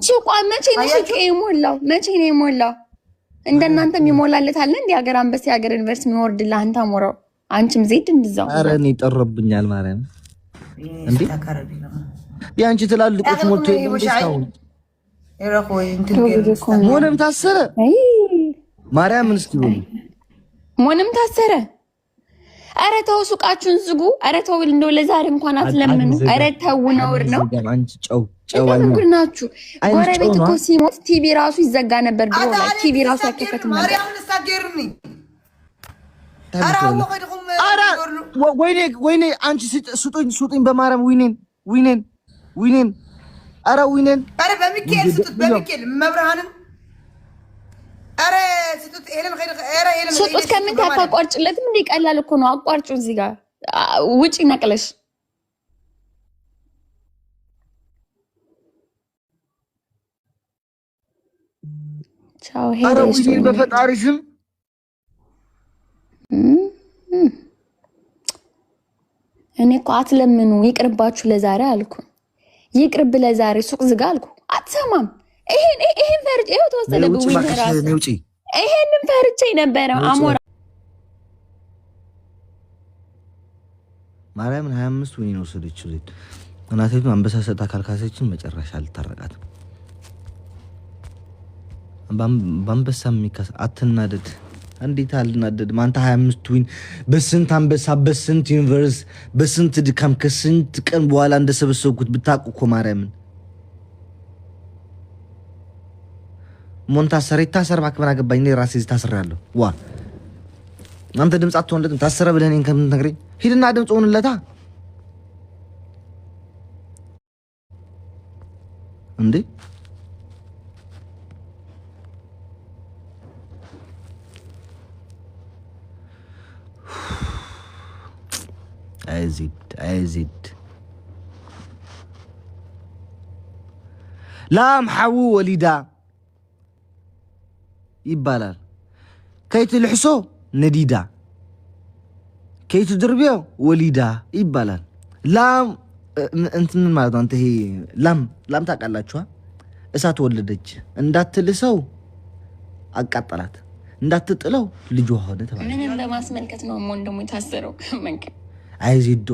ሱቋ መቼ ነው ሱቅ የሞላው? መቼ ነው የሞላው? እንደናንተ የሚሞላለት አለ እንዴ? ሀገር አንበሳ ሀገር ዩኒቨርሲቲ የሚወርድልህ አንተ አሞራው፣ አንቺም ዜድ እንደዛው። ኧረ እኔ ጠረብኛል ማርያም እንዴ ያንቺ ትላልቆች ሞቶ ሞንም ታሰረ ማርያምን እስኪ ሞንም ታሰረ። ኧረ ተው ሱቃችሁን ዝጉ። ኧረ ተው እንደው ለዛሬ እንኳን አትለምኑ። ኧረ ተው ነውር ነው። አንቺ ጨው ጉድ ናችሁ። ጎረቤት እኮ ሲሞት ቲቪ ራሱ ይዘጋ ነበር ድሮ ላይ ቲቪ ራሱ አይከፈትም ነበር። ወይኔ አንቺ ስጡኝ በማርያም ዊኔን ኧረ ዊኔን ኧረ በሚካኤል ስጡት በሚካኤል መብርሃንን ኧረ ስጡት ስጡት። ከምን ታቋርጭለትም እንደ ቀላል እኮ ነው። አቋርጩ እዚህ ጋር ውጪ ነቅለሽ ቻው ሄደሽ በፈጣሪ ስም እኔ እኮ አትለምኑ ይቅርባችሁ ለዛሬ አልኩ። ይቅርብ ለዛሬ ሱቅ ዝጋ አልኩ። አትሰማም። ይሄን ፈርጬ ይኸው ተወሰደብኝ። ይሄንን ፈርቼ ነበረ አሞራ ማርያምን 25 ወይኔ ነው ወሰደችው ዜድ እናቴቱ አንበሳ ሰጣ ካልካሰችን መጨረሻ ልታረቃት በአንበሳ የሚካስ አትናደድ። እንዴት አልናደድም? አንተ 25 ዊን በስንት አንበሳ በስንት ዩኒቨርስ በስንት ድካም ከስንት ቀን በኋላ እንደሰበሰብኩት ብታውቁ እኮ ማርያምን ሞንታሰር ይታሰር ባክበና ገባኝ። እኔ ራሴ ታስሬያለሁ። ዋ አንተ ድምፅ አትሆንለትም ታሰረ ብለህ እኔን ከምትነግረኝ ሂድና ድምፅ ሆንለታ እንዴ አይዚድ ላም ሓዉ ወሊዳ ይባላል። ከይት ልሕሶ ነዲዳ ከይት ድርቢዮ ወሊዳ ይባላል። ላም እንትን ማለት ነው። አንተ ይሄ ላም ታውቃላችኋ? እሳት ወለደች እንዳትልሰው አቃጠላት፣ እንዳትጥለው ልጇ ሆነ ተባለ። ምንም ለማስመልከት ነው ወንድሙ የታሰረው ከመንከ አይዚዶ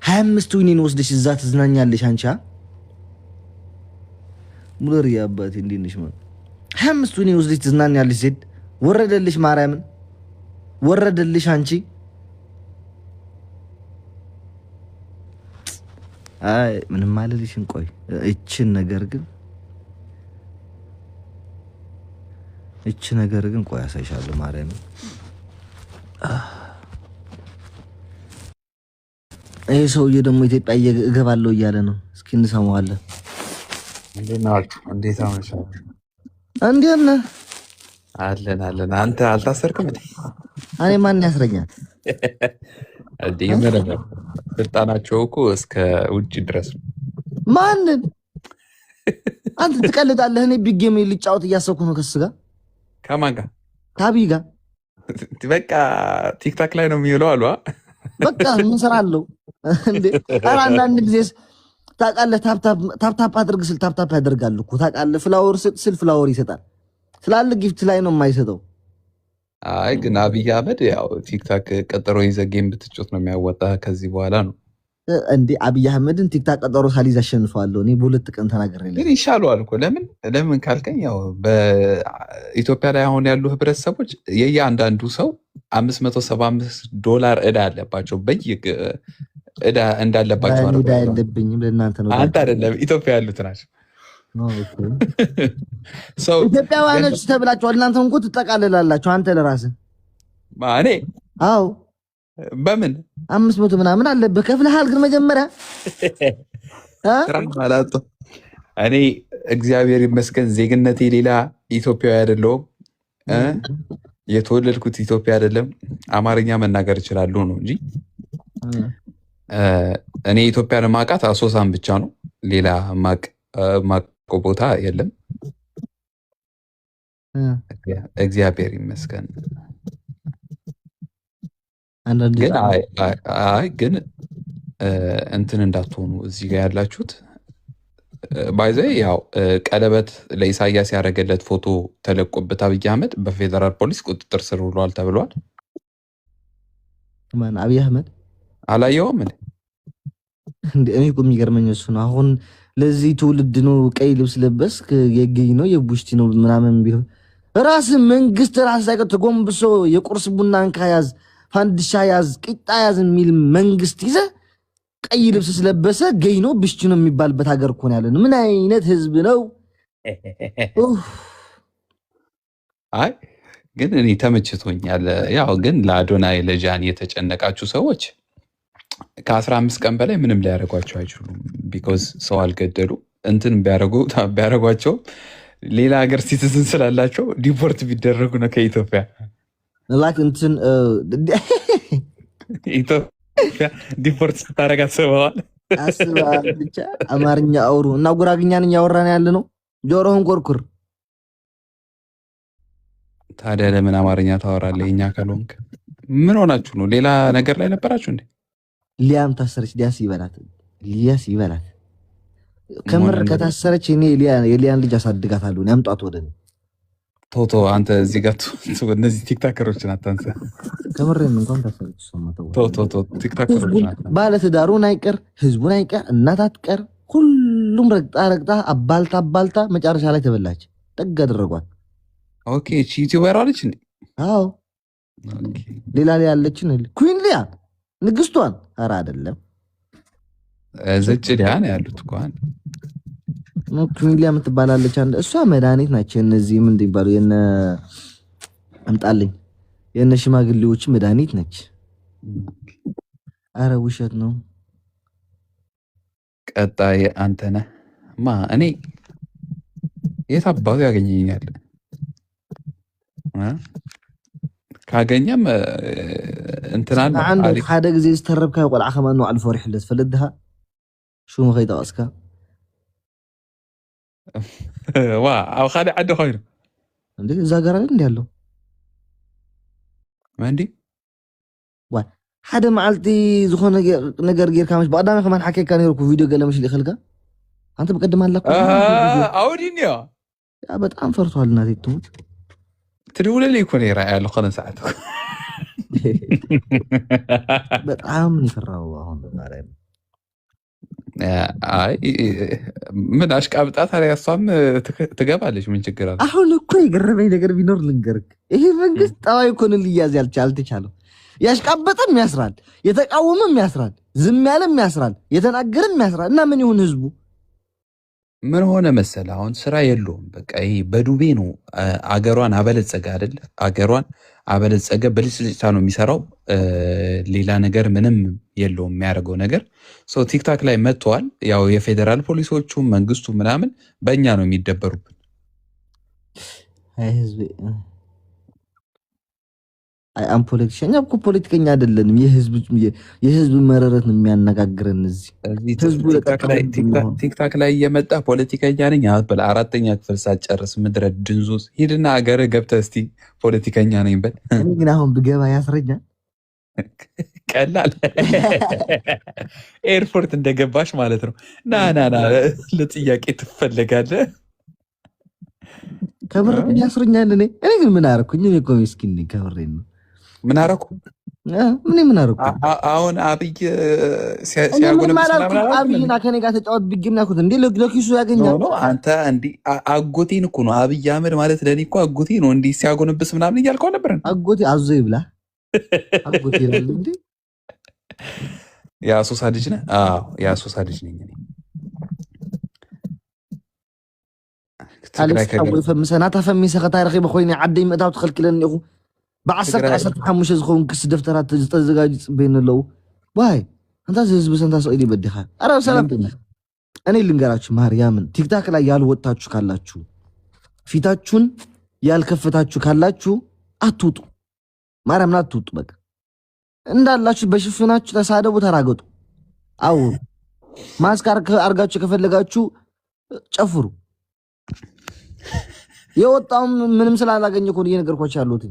25 ዊኔን ወስደሽ እዛ ትዝናኛለሽ አንቺ ሙለር ያባቴ እንዲንሽ ማለት 25 ዊኔን ወስደሽ ትዝናኛለሽ። ዜድ ወረደልሽ፣ ማርያምን ወረደልሽ። አንቺ አይ ምንም ማለልሽን ቆይ እቺን ነገር ግን ቆይ አሳይሻለሁ ማርያምን። ይሄ ሰውዬ ደግሞ ኢትዮጵያ እገባለሁ እያለ ነው። እስኪ እንሰማዋለን። እንዴት ናችሁ? እንዴት አመሻችሁ? እንዴት ነህ? አለን። አንተ አልታሰርክም እንዴ? እኔ ማን ያስረኛል እንዴ? ምንም ስልጣናቸው እኮ እስከ ውጭ ድረስ ነው። ማንን አንተ ትቀልዳለህ? እኔ ቢግ ጌም ልጫወት እያሰብኩ ነው። ከእሱ ጋር ከማን ጋር? ከአብይ ጋር። በቃ ቲክታክ ላይ ነው የሚውለው አሉ። በቃ ምን ስራ አለው እንዴ? ኧረ አንዳንድ ጊዜ ታውቃለህ፣ ታፕታፕ አድርግ ስል ታፕታፕ ያደርጋል እኮ ታውቃለህ። ፍላወር ስል ፍላወር ይሰጣል ስላለ ጊፍት ላይ ነው የማይሰጠው። አይ ግን አብይ አህመድ ያው ቲክታክ ቀጠሮ ይዘህ ጌም ብትጮት ነው የሚያወጣ ከዚህ በኋላ ነው እንዴ? አብይ አህመድን ቲክታክ ቀጠሮ ሳሊዝ አሸንፈዋለሁ እኔ በሁለት ቀን ተናግሬለሁ። ግን ይሻለዋል እኮ ለምን ካልከኝ ያው በኢትዮጵያ ላይ አሁን ያሉ ህብረተሰቦች የየአንዳንዱ ሰው $575 ዕዳ አለባቸው። ዕዳ እንዳለባቸው ዕዳ የለብኝም ለእናንተ ነው። አንተ አይደለም ኢትዮጵያ ያሉት ናቸው። ኢትዮጵያውያኖች ተብላችኋል። እናንተ እንኳ ትጠቃልላላችሁ። አንተ ለራስህ እኔ አዎ በምን 500 ምናምን አለብህ ከፍለሃል። ግን መጀመሪያ እኔ እግዚአብሔር ይመስገን ዜግነቴ ሌላ ኢትዮጵያዊ አይደለሁም። የተወለድኩት ኢትዮጵያ አይደለም። አማርኛ መናገር እችላለሁ ነው እንጂ እኔ ኢትዮጵያን ማቃት አሶሳን ብቻ ነው። ሌላ ማቀው ቦታ የለም። እግዚአብሔር ይመስገን። ግን እንትን እንዳትሆኑ እዚህ ጋር ያላችሁት ባይዘ ያው ቀለበት ለኢሳያስ ያደረገለት ፎቶ ተለቆበት አብይ አህመድ በፌዴራል ፖሊስ ቁጥጥር ስር ውሏል ተብሏል። ማን አብይ አህመድ አላየውም እንዴ? እኔ እኮ የሚገርመኝ እሱ ነው። አሁን ለዚህ ትውልድ ነው ቀይ ልብስ ለበስክ የገኝ ነው የቡሽቲ ነው ምናምን ቢሆን ራስ መንግስት ራስ ሳይቀር ተጎንብሶ የቁርስ ቡናን ካያዝ ፋንድሻ ያዝ ቂጣ ያዝ የሚል መንግስት ይዘ ቀይ ልብስ ስለበሰ ገኝ ነው ብሽቲ ነው የሚባልበት ሀገር እኮ ነው ያለን። ምን አይነት ህዝብ ነው? አይ ግን እኔ ተመችቶኛል። ያው ግን ለአዶናይ ለጃኒ የተጨነቃችሁ ሰዎች ከ15 ቀን በላይ ምንም ሊያደርጓቸው አይችሉም። ቢኮዝ ሰው አልገደሉ እንትን ቢያደርጓቸው ሌላ ሀገር ሲቲዝን ስላላቸው ዲፖርት ቢደረጉ ነው ከኢትዮጵያ ላክ እንትን ኢትዮጵያ ዲፖርት ስታደርግ አስበዋል። ብቻ አማርኛ አውሩ እና ጉራግኛን እያወራን ያለ ነው። ጆሮህን ኮርኩር። ታዲያ ለምን አማርኛ ታወራለህ? እኛ ካልሆንክ ምን ሆናችሁ ነው? ሌላ ነገር ላይ ነበራችሁ እንዴ? ሊያም ታሰረች። ሊያስ ይበላት ከምር ከታሰረች እኔ የሊያን ልጅ አሳድጋታለሁ። ያምጧት ወደ እኔ። ቶቶ አንተ እዚህ ጋር እነዚህ ቲክታከሮችን አታንሳ። ከምሬን እንኳን ታሰረች። ቶቶ ቲክታከሮችን ባለትዳሩን አይቀር ህዝቡን አይቀር እናት አትቀር ሁሉም ረግጣ አባልታ መጨረሻ ላይ ተበላች። ጠግ አደረጓት። ኦኬ እቺ ዩቲዩበር አለች እንዴ? አዎ ሌላ ላይ ያለችን ኩዊን ሊያ ንግስቷን ኧረ አይደለም ዘጭ ሊያ ነው ያሉት እኮ ኩዊን ሊያ የምትባላለች አንድ እሷ መድኃኒት ናቸው። እነዚህ ምን ይባሉ የነ አምጣልኝ የነ ሽማግሌዎች መድኃኒት ነች። አረ ውሸት ነው። ቀጣይ አንተ ነህ ማ እኔ የት አባቱ ያገኘኛል? ካገኘም እንትናን አንድ ሓደ ግዜ ዝተረብካ ቆልዓ ከማን ነው አልፎ ሪሕለ ዝፈልድሃ ሹሙ ከይጠቀስካ ዋ ኣብ ካሊእ ዓዲ ኮይኑ እንዴ እዛ ገራ እንዴ ያለው መንዲ ዋ ሓደ መዓልቲ ዝኾነ ነገር ጌርካ መሽ በቀዳሚ ከማን ሓከይካ ነይርኩ ቪዲዮ ገለ መሽ ልኽልካ አንተ በቀድም አላኩ አውዲንዮ ያ በጣም ፈርቷል። እናቴ ትሙት ትደውልልኝ እኮ ነው ራእይ ያለው ከነ ሰዓት በጣም ይፈራው አሁን ማርያም። አይ ምን አሽቃብጣ ታዲያ እሷም ትገባለች። ምን ችግር አለ? አሁን እኮ የገረመኝ ነገር ቢኖር ልንገርክ፣ ይሄ መንግስት ጠዋይ እኮ ነው ሊያዝ አልተቻለው። ያሽቃበጠም ያስራል፣ የተቃወመም ያስራል፣ ዝም ያለም ያስራል፣ የተናገረም ያስራል። እና ምን ይሁን ህዝቡ? ምን ሆነ መሰለ አሁን ስራ የለውም። በቃ ይሄ በዱቤ ነው አገሯን አበለጸገ አይደል? አገሯን አበለጸገ በልጭልጭታ ነው የሚሰራው። ሌላ ነገር ምንም የለውም የሚያደርገው ነገር። ሶ ቲክታክ ላይ መጥተዋል። ያው የፌዴራል ፖሊሶቹ መንግስቱ ምናምን በእኛ ነው የሚደበሩብን። አይ ህዝብ አይ አም ፖለቲከኛ እኮ ፖለቲከኛ አይደለንም። የህዝብ መረረት ነው የሚያነጋግረን። እዚህ ቲክታክ ላይ እየመጣ ፖለቲከኛ ነኝ አትበል። 4ኛ ክፍል ሳትጨርስ ምድረ ድንዙዝ ሂድና አገርህ ገብተህ እስቲ ፖለቲከኛ ነኝ በል። እኔ ግን አሁን ብገባ ያስረኛል። ቀላል ኤርፖርት እንደገባሽ ማለት ነው። ና ለጥያቄ ትፈለጋለህ። ከምር ያስረኛል። እኔ ግን ምን አደረኩኝ? እኔ እኮ ምስኪን ነኝ። ከምሬን ነው። ምን አደረኩ? ምን አደረኩ? አሁን አብይ ሲያጎነብስ አብይና ከኔ ጋር ተጫወት ቢግና ኩት እንዴ ለኪሱ ያገኛል። አንተ እንዲህ አጎቴን እኮ ነው አብይ አህመድ ማለት ለኔ እኮ አጎቴ ነው። እንዲህ ሲያጎነብስ ምናምን እያልከው ነበር። አጎቴ አዞ ይብላ አጎቴ ነው እንዴ? የአሶሳ ልጅ ነህ? አዎ የአሶሳ ልጅ ነኝ እኔ። አለስ አቦይ ፈምሰና ተፈሚሰ ከታሪኺ በኮይኒ ዓደይ መታው ተኸልክለኒ ኢኹ ብ10 ዝኸውን ክስ ደፍተራት ዝተዘጋጁ ጽበይን ኣለዉ ዋይ አንተ ህዝብ ሰንታ ሰው ይበድኻ። ኧረ ሰላም እኔ ልንገራችሁ ማርያምን ቲክታክ ላይ ያልወጣችሁ ካላችሁ ፊታችሁን ያልከፈታችሁ ካላችሁ አትውጡ። ማርያምን አትውጡ። በቃ እንዳላችሁ በሽፍናችሁ ተሳደቡ፣ ተራገጡ፣ አውሩ። ማስካር አርጋችሁ ከፈለጋችሁ ጨፍሩ። የወጣው ምንም ስላላገኘ እኮ እየነገርኳችሁ ያለሁት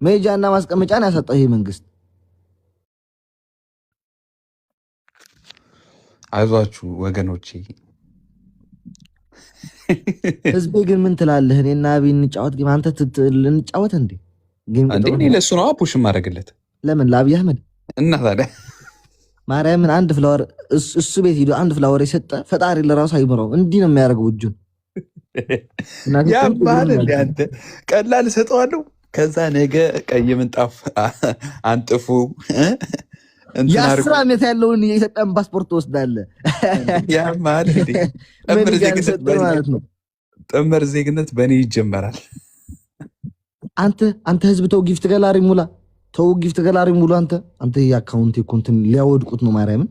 መሄጃና ማስቀመጫን ያሰጠው ይሄ መንግስት። አይዟችሁ ወገኖቼ፣ ህዝቤ ግን ምን ትላለህ? እኔና አብይ እንጫወት ጌም፣ አንተ ልንጫወት እንዴ ጌም? እኔ ለእሱ ነው ፑሽ ማድረግለት። ለምን ለአብይ አህመድ እና ታዲያ ማርያምን አንድ ፍላወር እሱ ቤት ሂዶ አንድ ፍላወር የሰጠ ፈጣሪ ለራሱ አይምረው። እንዲህ ነው የሚያደርገው እጁን። ያባል እንደ አንተ ቀላል እሰጠዋለሁ። ከዛ ነገ ቀይ ምንጣፍ አንጥፉ የ10 ዓመት ያለውን የኢትዮጵያን ፓስፖርት ትወስዳለህ። ያማል ጥምር ዜግነት በእኔ ይጀመራል። አንተ ህዝብ ተው፣ ጊፍት ገላሪ ሙላ፣ ተው ጊፍት ገላሪ ሙሉ። አንተ የአካውንት ኮንትን ሊያወድቁት ነው ማርያምን።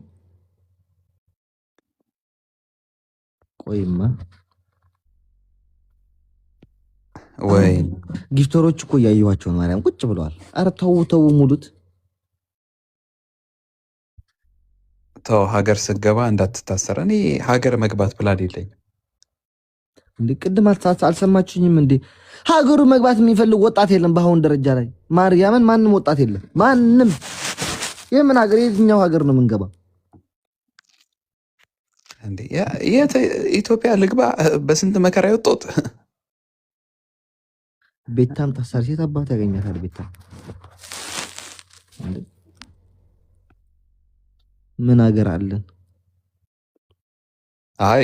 ቆይማ ወይ ጊፍተሮች እኮ እያየኋቸው ነው ማርያም፣ ቁጭ ብለዋል። አረ ተው ሙሉት። ተው ሀገር ስገባ እንዳትታሰር። እኔ ሀገር መግባት ፕላን የለኝም። እንዴ ቅድም አልሰማችሁኝም እንዴ? ሀገሩ መግባት የሚፈልግ ወጣት የለም በአሁን ደረጃ ላይ ማርያምን፣ ማንም ወጣት የለም። ማንም የምን ሀገር የትኛው ሀገር ነው የምንገባ? እንዴ ኢትዮጵያ ልግባ በስንት መከራ የወጣሁት። ቤታም ታሳሪ ሴት አባት ያገኛታል። ቤታ ምን ሀገር አለን? አይ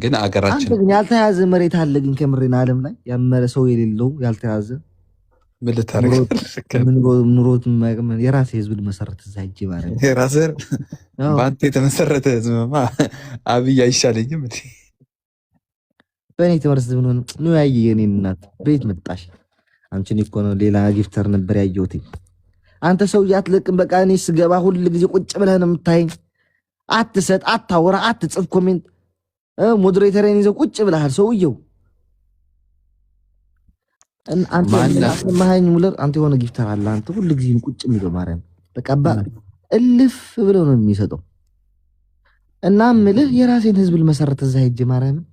ግን አገራችን ግን ያልተያዘ መሬት አለ። ግን ከምሬን ዓለም ላይ ያመረ ሰው የሌለው ያልተያዘ ምን ልታረግ ኑሮት የራሴ ህዝብ መሰረት እዛ ሂጅ ማለት የራሴ በአንተ የተመሰረተ ህዝብማ አብይ አይሻለኝም እንዴ? በእኔ ትምህርት ህዝብ ነው ያየ። የኔ እናት ቤት መጣሽ አንቺን እኮ ነው ሌላ ጊፍተር ነበር ያየሁት። አንተ ሰውዬ አትለቅም። በቃ እኔ ስገባ ሁሉ ጊዜ ቁጭ ብለህ ነው የምታየኝ። አትሰጥ፣ አታወራ፣ አትጽፍ ኮሜንት። ሞዴሬተርን ይዘው ቁጭ ብለሃል ሰውየው። አንተ ማህኝ ሙለር አንተ የሆነ ጊፍተር አለ። አንተ ሁሉ ጊዜ ቁጭ የሚለው ማርያም በቃ እልፍ ብለው ነው የሚሰጠው። እና ምልህ የራሴን ህዝብ ልመሰረት እዛ ሄጄ ማርያምን